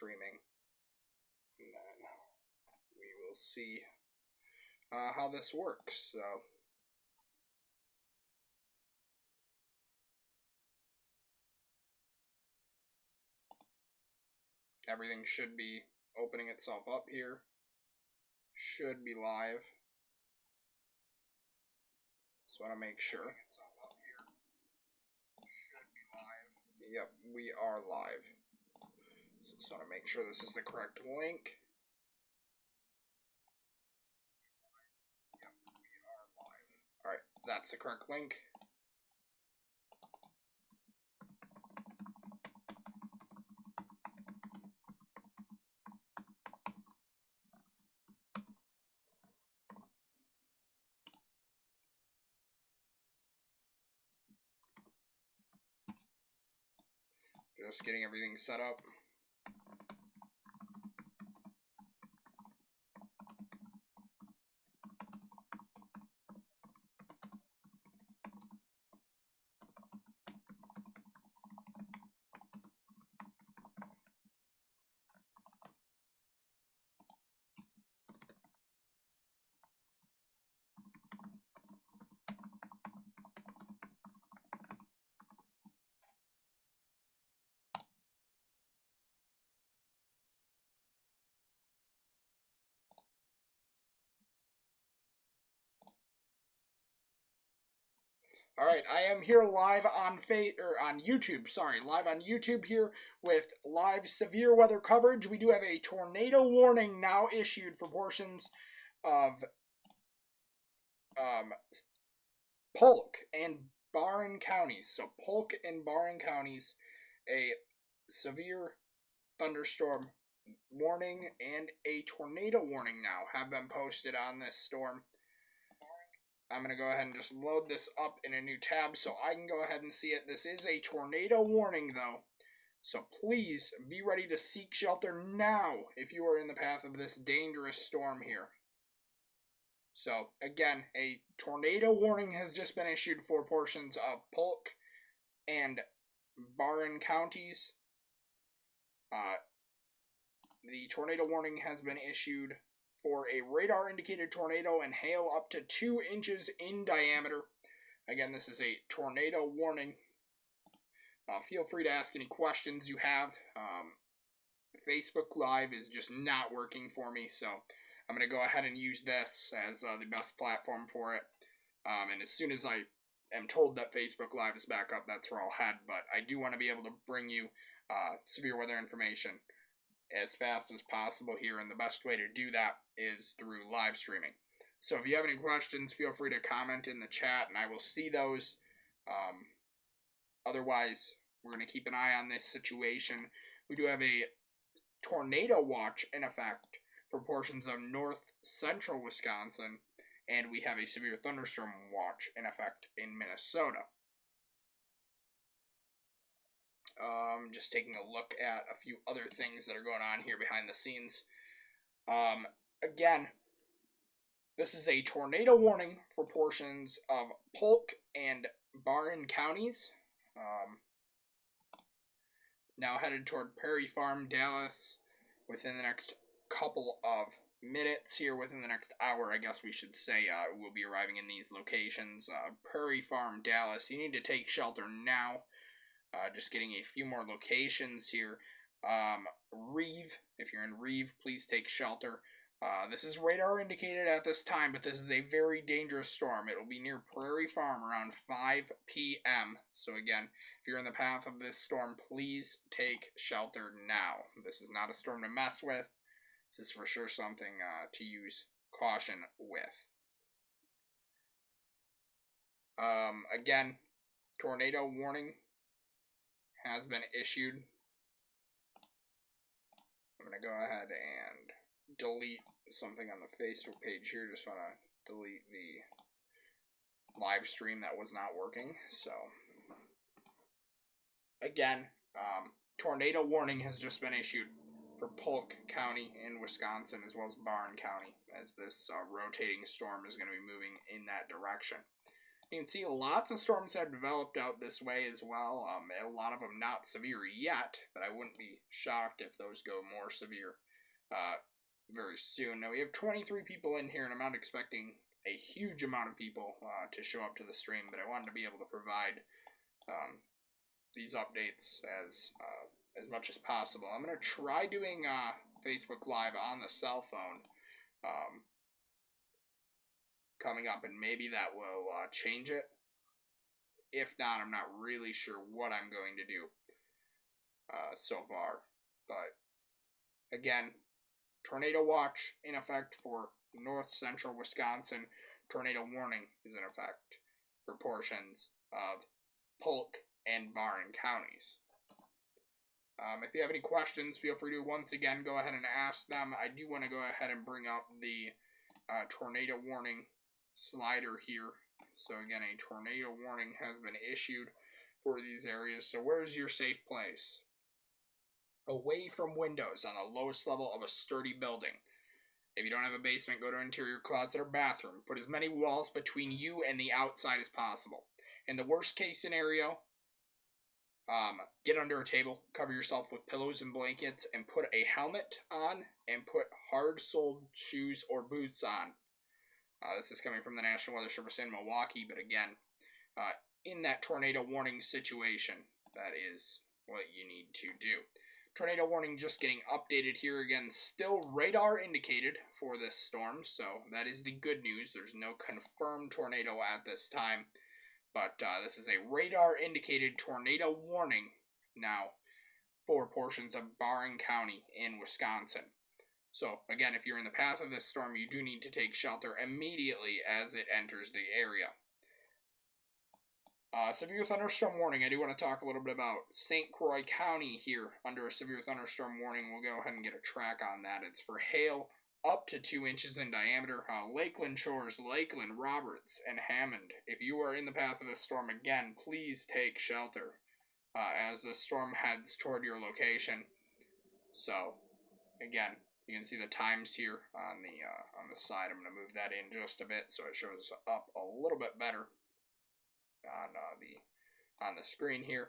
streaming. And then we will see how this works. So everything should be opening itself up here. Should be live. Just want to make sure. Yep, we are live. So just want to make sure this is the correct link. Yep, we are live. Alright, that's the correct link. Just getting everything set up. All right, I am here live on YouTube. Sorry, live on YouTube here with live severe weather coverage. We do have a tornado warning now issued for portions of Polk and Barron counties. So Polk and Barron counties, a severe thunderstorm warning and a tornado warning now have been posted on this storm. I'm going to go ahead and just load this up in a new tab so I can go ahead and see it. This is a tornado warning, though, so please be ready to seek shelter now if you are in the path of this dangerous storm here. So, again, a tornado warning has just been issued for portions of Polk and Barron counties. The tornado warning has been issued for a radar-indicated tornado and hail up to 2 inches in diameter. Again, this is a tornado warning. Feel free to ask any questions you have. Facebook Live is just not working for me, so I'm going to go ahead and use this as the best platform for it. And as soon as I am told that Facebook Live is back up, that's where I'll head. But I do want to be able to bring you severe weather information as fast as possible here, and the best way to do that is through live streaming. So if you have any questions, feel free to comment in the chat and I will see those. Otherwise, we're going to keep an eye on this situation. We do have a tornado watch in effect for portions of north central Wisconsin, and we have a severe thunderstorm watch in effect in Minnesota. Just taking a look at a few other things that are going on here behind the scenes. Again, this is a tornado warning for portions of Polk and Barron counties. Now headed toward Prairie Farm, Dallas, within the next couple of minutes here, within the next hour, I guess we should say, we'll be arriving in these locations. Prairie Farm, Dallas, you need to take shelter now. Just getting a few more locations here. Reeve, if you're in Reeve, please take shelter. This is radar indicated at this time, but this is a very dangerous storm. It will be near Prairie Farm around 5 p.m. So again, if you're in the path of this storm, please take shelter now. This is not a storm to mess with. This is for sure something to use caution with. Again, tornado warning has been issued. I'm going to go ahead and delete something on the Facebook page here. Just want to delete the live stream that was not working. So, again, tornado warning has just been issued for Polk County in Wisconsin, as well as Barron County, as this rotating storm is going to be moving in that direction. You can see lots of storms have developed out this way as well. A lot of them not severe yet, but I wouldn't be shocked if those go more severe very soon. Now we have 23 people in here, and I'm not expecting a huge amount of people to show up to the stream, but I wanted to be able to provide these updates as much as possible. I'm going to try doing Facebook Live on the cell phone coming up, and maybe that will change it. If not, I'm not really sure what I'm going to do so far. But again, tornado watch in effect for north central Wisconsin. Tornado warning is in effect for portions of Polk and Barren counties. If you have any questions, feel free to once again go ahead and ask them. I do want to go ahead and bring up the tornado warning slider here. So again, a tornado warning has been issued for these areas. So where's your safe place? Away from windows on the lowest level of a sturdy building. If you don't have a basement, go to an interior closet or bathroom. Put as many walls between you and the outside as possible. In the worst case scenario, get under a table, cover yourself with pillows and blankets, and put a helmet on, and put hard-soled shoes or boots on. This is coming from the National Weather Service in Milwaukee, but again, in that tornado warning situation, that is what you need to do. Tornado warning just getting updated here again. Still radar indicated for this storm, so that is the good news. There's no confirmed tornado at this time, but this is a radar indicated tornado warning now for portions of Barren County in Wisconsin. So again, if you're in the path of this storm, you do need to take shelter immediately as it enters the area. Severe thunderstorm warning. I do want to talk a little bit about St. Croix County here under a severe thunderstorm warning. We'll go ahead and get a track on that. It's for hail up to 2 inches in diameter. Lakeland Shores, Lakeland, Roberts, and Hammond. If you are in the path of this storm, again, please take shelter as the storm heads toward your location. So, again, you can see the times here on the side. I'm going to move that in just a bit so it shows up a little bit better on the screen here.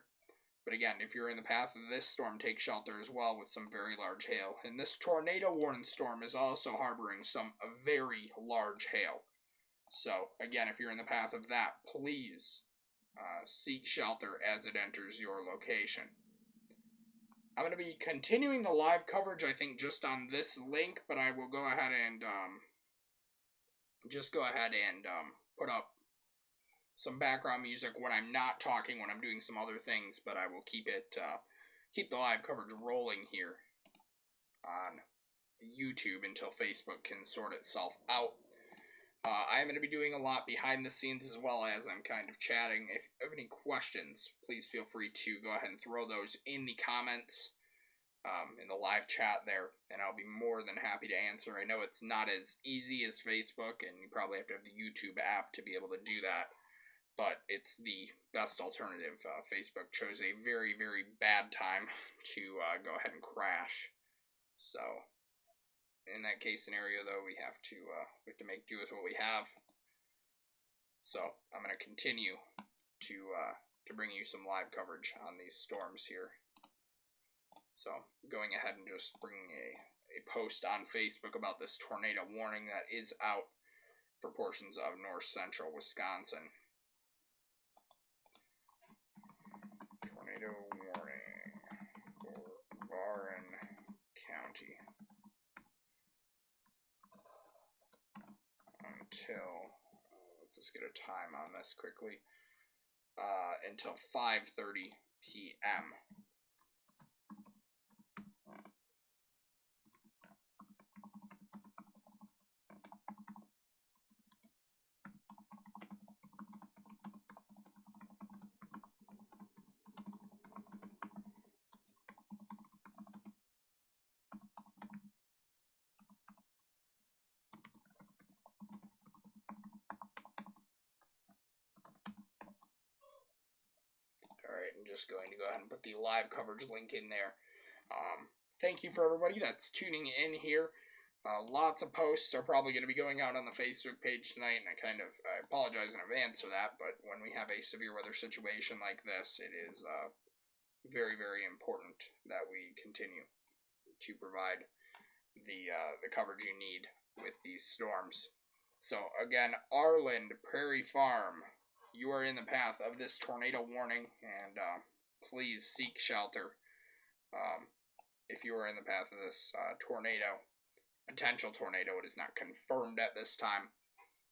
But again, if you're in the path of this storm, take shelter as well with some very large hail. And this tornado warning storm is also harboring some very large hail. So again, if you're in the path of that, please seek shelter as it enters your location. I'm going to be continuing the live coverage, I think, just on this link, but I will go ahead and put up some background music when I'm not talking, when I'm doing some other things, but I will keep the live coverage rolling here on YouTube until Facebook can sort itself out. I'm going to be doing a lot behind the scenes as well as I'm kind of chatting. If you have any questions, please feel free to go ahead and throw those in the comments in the live chat there, and I'll be more than happy to answer. I know it's not as easy as Facebook, and you probably have to have the YouTube app to be able to do that, but it's the best alternative. Facebook chose a very, very bad time to go ahead and crash. So, in that case scenario, though, we have to make do with what we have. So, I'm going to continue to bring you some live coverage on these storms here. So, going ahead and just bringing a post on Facebook about this tornado warning that is out for portions of north central Wisconsin. Tornado warning for Barren County until, let's just get a time on this quickly, until 5:30 p.m. Alright, I'm just going to go ahead and put the live coverage link in there. Thank you for everybody that's tuning in here. Lots of posts are probably going to be going out on the Facebook page tonight, and I apologize in advance for that, but when we have a severe weather situation like this, it is very, very important that we continue to provide the coverage you need with these storms. So again, Arland Prairie Farm, you are in the path of this tornado warning, and please seek shelter if you are in the path of this potential tornado. It is not confirmed at this time,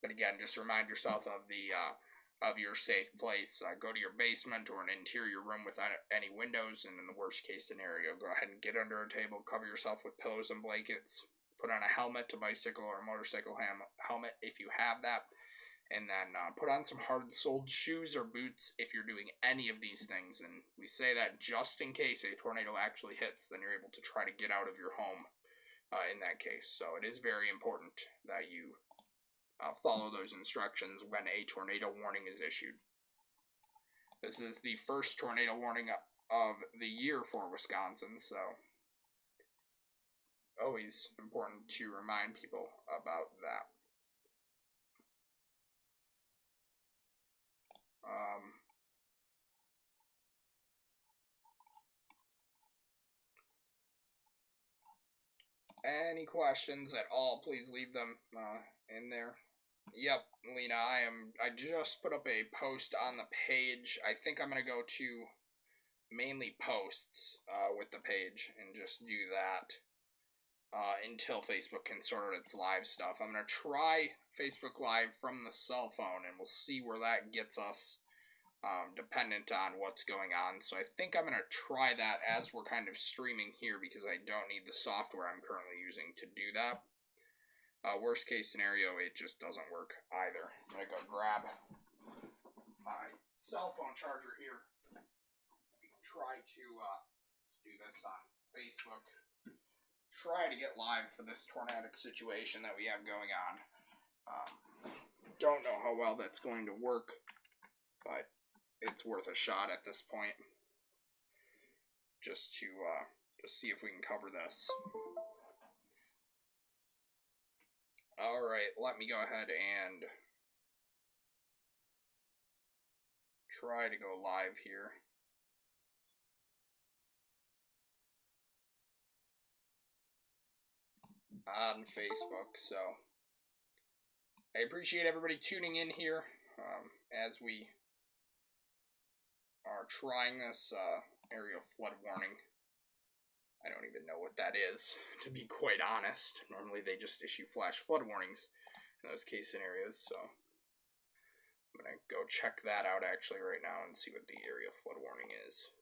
but again, just remind yourself of of your safe place. Go to your basement or an interior room without any windows, and in the worst case scenario, go ahead and get under a table, cover yourself with pillows and blankets, put on a helmet, a bicycle or a motorcycle helmet if you have that, and then put on some hard-soled shoes or boots if you're doing any of these things. And we say that just in case a tornado actually hits, then you're able to try to get out of your home in that case. So it is very important that you follow those instructions when a tornado warning is issued. This is the first tornado warning of the year for Wisconsin, so always important to remind people about that. Any questions at all, please leave them in there. Yep, Lena, I just put up a post on the page. I think I'm going to go to mainly posts with the page and just do that until Facebook can sort out its live stuff. I'm going to try Facebook Live from the cell phone, and we'll see where that gets us, dependent on what's going on. So I think I'm going to try that as we're kind of streaming here, because I don't need the software I'm currently using to do that. Worst case scenario, it just doesn't work either. I'm going to go grab my cell phone charger here. We can try to do this on Facebook. Try to get live for this tornadic situation that we have going on. Don't know how well that's going to work, but it's worth a shot at this point. Just to see if we can cover this. Alright, let me go ahead and try to go live here. On Facebook, so I appreciate everybody tuning in here as we are trying this area flood warning. I don't even know what that is, to be quite honest. Normally they just issue flash flood warnings in those case scenarios, so I'm going to go check that out actually right now and see what the area flood warning is.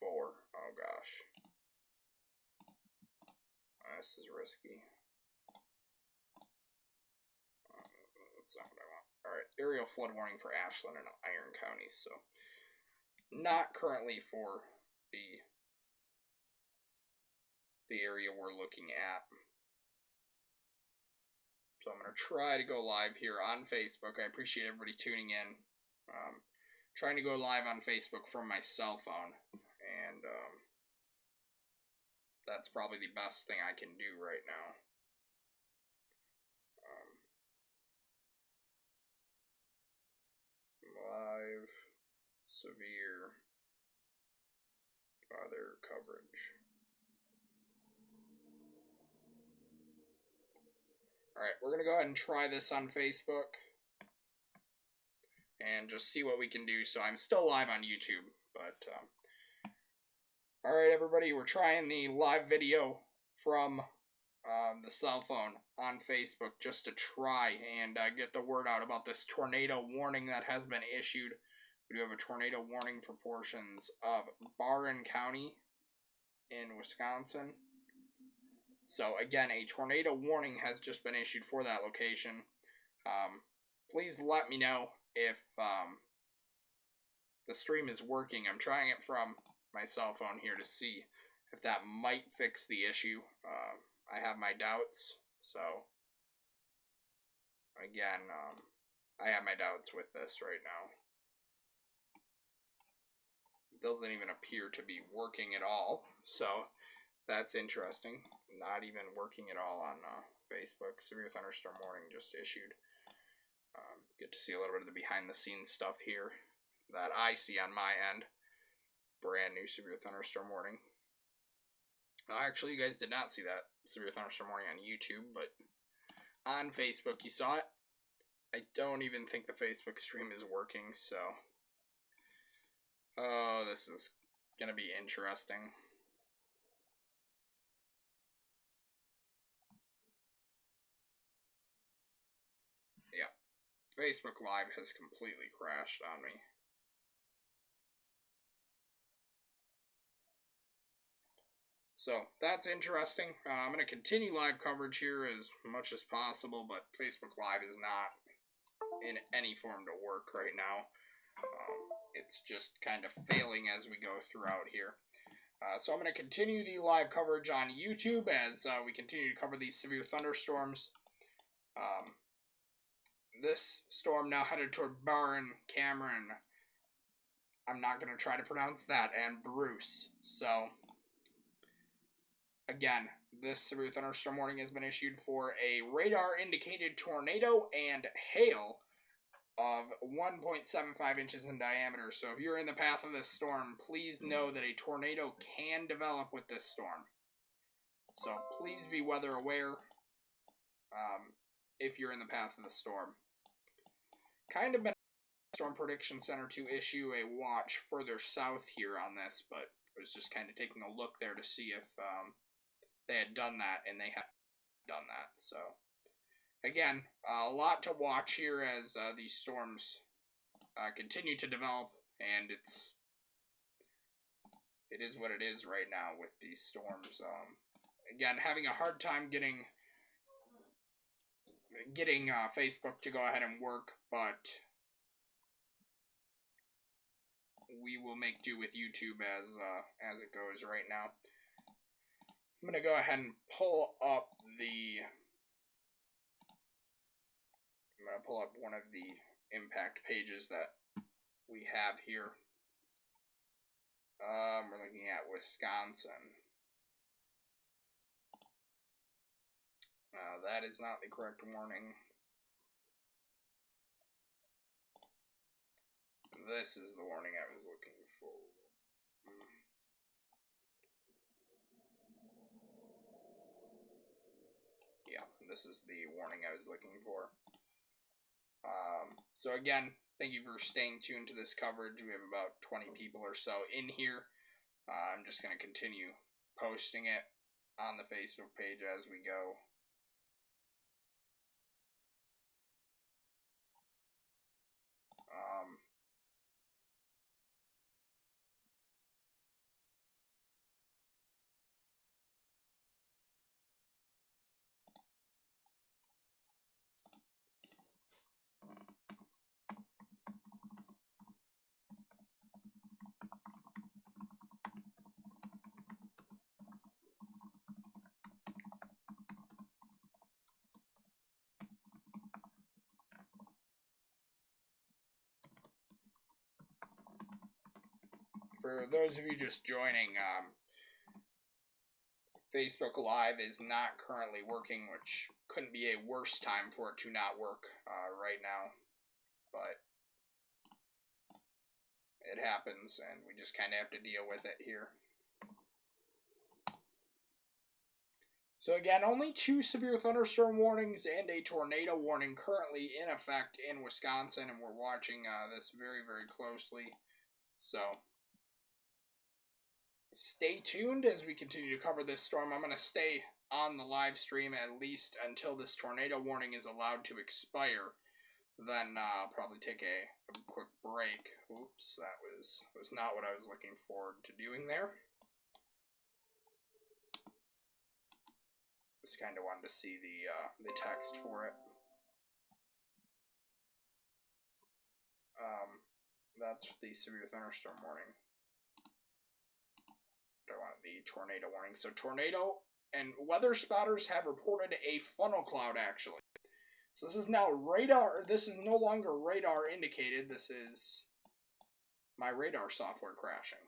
4. Oh gosh. This is risky. That's not what I want. Alright, aerial flood warning for Ashland and Iron counties, so not currently for the area we're looking at. So I'm going to try to go live here on Facebook. I appreciate everybody tuning in. Trying to go live on Facebook from my cell phone, and that's probably the best thing I can do right now. Live severe weather coverage. Alright, we're going to go ahead and try this on Facebook and just see what we can do. So I'm still live on YouTube, but alright everybody, we're trying the live video from the cell phone on Facebook just to try and get the word out about this tornado warning that has been issued. We do have a tornado warning for portions of Barron County in Wisconsin. So again, a tornado warning has just been issued for that location. Please let me know if the stream is working. I'm trying it from my cell phone here to see if that might fix the issue. I have my doubts, so again, I have my doubts with this right now. It doesn't even appear to be working at all, so That's interesting. Not even working at all on Facebook. Severe thunderstorm warning just issued. Get to see a little bit of the behind the scenes stuff here that I see on my end. Brand new severe thunderstorm warning. Actually, you guys did not see that severe thunderstorm warning on YouTube, but on Facebook you saw it. I don't even think the Facebook stream is working, so oh, this is gonna be interesting. Yeah, Facebook Live has completely crashed on me. So that's interesting. I'm going to continue live coverage here as much as possible, but Facebook Live is not in any form to work right now. It's just kind of failing as we go throughout here. So I'm going to continue the live coverage on YouTube as we continue to cover these severe thunderstorms. This storm now headed toward Barron, Cameron. I'm not going to try to pronounce that, and Bruce. So again, this severe thunderstorm warning has been issued for a radar-indicated tornado and hail of 1.75 inches in diameter. So if you're in the path of this storm, please know that a tornado can develop with this storm. So please be weather aware if you're in the path of the storm. Kind of been Storm Prediction Center to issue a watch further south here on this, but I was just kind of taking a look there to see if they had done that, and they had done that. So again, a lot to watch here as these storms continue to develop, and it is what it is right now with these storms. Again, having a hard time getting Facebook to go ahead and work, but we will make do with YouTube as it goes right now. I'm going to go ahead and pull up one of the impact pages that we have here. We're looking at Wisconsin. That is not the correct warning. This is the warning I was looking for. Yeah, this is the warning I was looking for. So again, thank you for staying tuned to this coverage. We have about 20 people or so in here. I'm just going to continue posting it on the Facebook page as we go. For those of you just joining, Facebook Live is not currently working, which couldn't be a worse time for it to not work right now. But it happens, and we just kind of have to deal with it here. So again, only 2 severe thunderstorm warnings and a tornado warning currently in effect in Wisconsin, and we're watching this very, very closely. So stay tuned as we continue to cover this storm. I'm going to stay on the live stream at least until this tornado warning is allowed to expire. Then I'll probably take a quick break. Oops, that was not what I was looking forward to doing there. Just kind of wanted to see the text for it. That's the severe thunderstorm warning. I want the tornado warning. So tornado and weather spotters have reported a funnel cloud actually. So this is now radar. This is no longer radar indicated. This is my radar software crashing.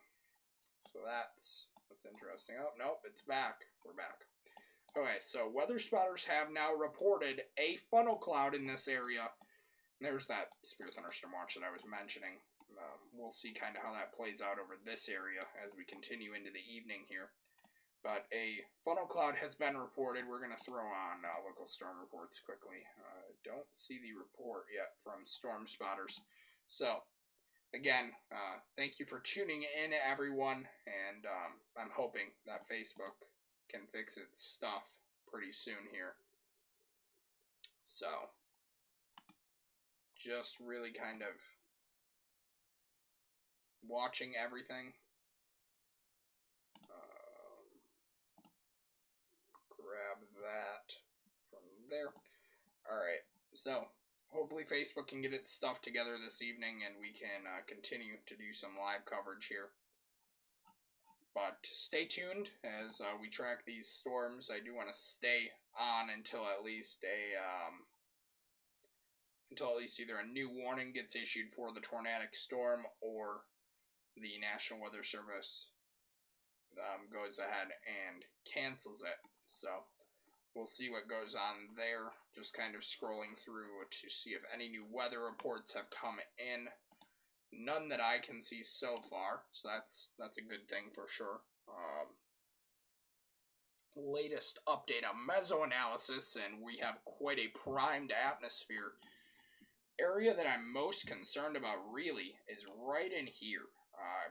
So that's That's interesting. Oh, nope, it's back. We're back. Okay, so weather spotters have now reported a funnel cloud in this area. There's that severe thunderstorm watch that I was mentioning. We'll see kind of how that plays out over this area as we continue into the evening here. But a funnel cloud has been reported. We're going to throw on local storm reports quickly. Don't see the report yet from storm spotters. So, again, thank you for tuning in, everyone. And I'm hoping that Facebook can fix its stuff pretty soon here. So, just really kind of watching everything. Grab that from there. Alright, so hopefully Facebook can get its stuff together this evening and we can continue to do some live coverage here. But stay tuned as we track these storms. I do want to stay on until at least either a new warning gets issued for the tornadic storm or the National Weather Service goes ahead and cancels it. So we'll see what goes on there. Just kind of scrolling through to see if any new weather reports have come in. None that I can see so far, so that's a good thing for sure. Latest update on mesoanalysis, and we have quite a primed atmosphere. Area that I'm most concerned about really is right in here,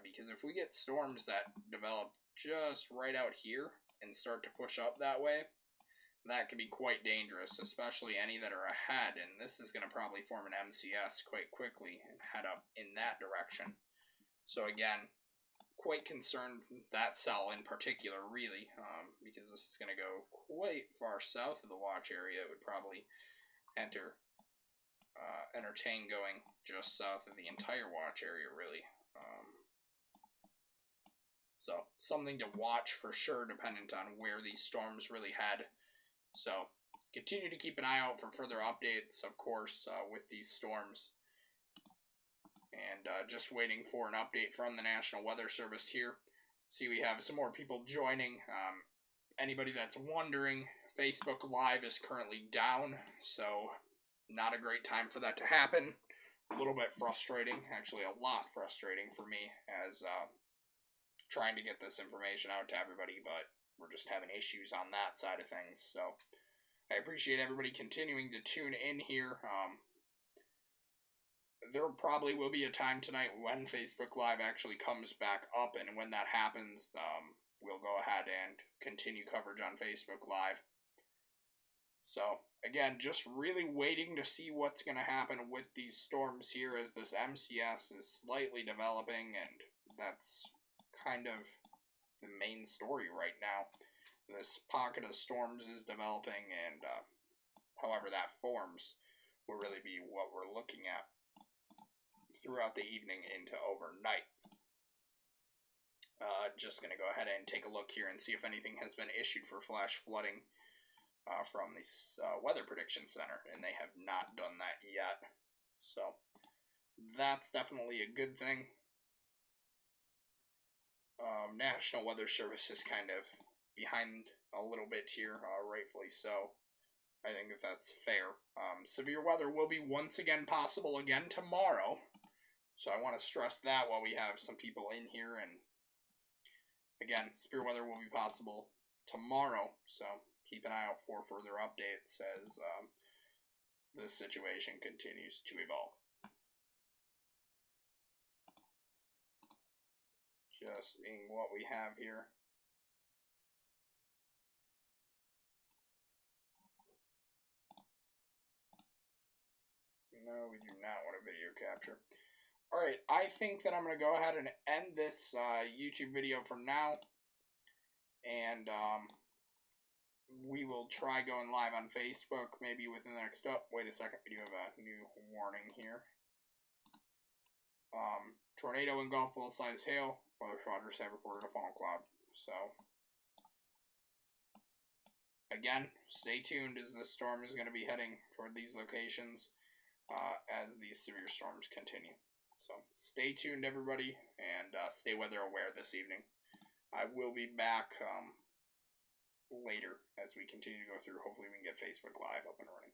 because if we get storms that develop just right out here and start to push up that way, that could be quite dangerous, especially any that are ahead, and this is going to probably form an MCS quite quickly and head up in that direction. So again, quite concerned that cell in particular, really, because this is going to go quite far south of the watch area. It would probably entertain going just south of the entire watch area, really. So something to watch for sure, dependent on where these storms really head. So continue to keep an eye out for further updates, of course, with these storms. And just waiting for an update from the National Weather Service here. See, we have some more people joining. Anybody that's wondering, Facebook Live is currently down, so not a great time for that to happen. A little bit frustrating, actually a lot frustrating for me, as trying to get this information out to everybody, but we're just having issues on that side of things. So I appreciate everybody continuing to tune in here. There probably will be a time tonight when Facebook Live actually comes back up, and when that happens, we'll go ahead and continue coverage on Facebook Live. So, again, just really waiting to see what's going to happen with these storms here as this MCS is slightly developing, and that's kind of the main story right now. This pocket of storms is developing, and however that forms will really be what we're looking at throughout the evening into overnight. Just going to go ahead and take a look here and see if anything has been issued for flash flooding from the Weather Prediction Center, and they have not done that yet. So that's definitely a good thing. National Weather Service is kind of behind a little bit here, rightfully so. I think that that's fair. Severe weather will be once again possible again tomorrow. So I want to stress that while we have some people in here. And again, severe weather will be possible tomorrow. So keep an eye out for further updates as this situation continues to evolve. Just seeing what we have here. No, we do not want a video capture. Alright, I think that I'm going to go ahead and end this YouTube video for now. And we will try going live on Facebook maybe within the next... Oh, wait a second. We do have a new warning here. Tornado engulfed full-size hail. Weather spotters have reported a funnel cloud. So, again, stay tuned as this storm is going to be heading toward these locations as these severe storms continue. So, stay tuned, everybody, and stay weather aware this evening. I will be back later as we continue to go through. Hopefully we can get Facebook Live up and running.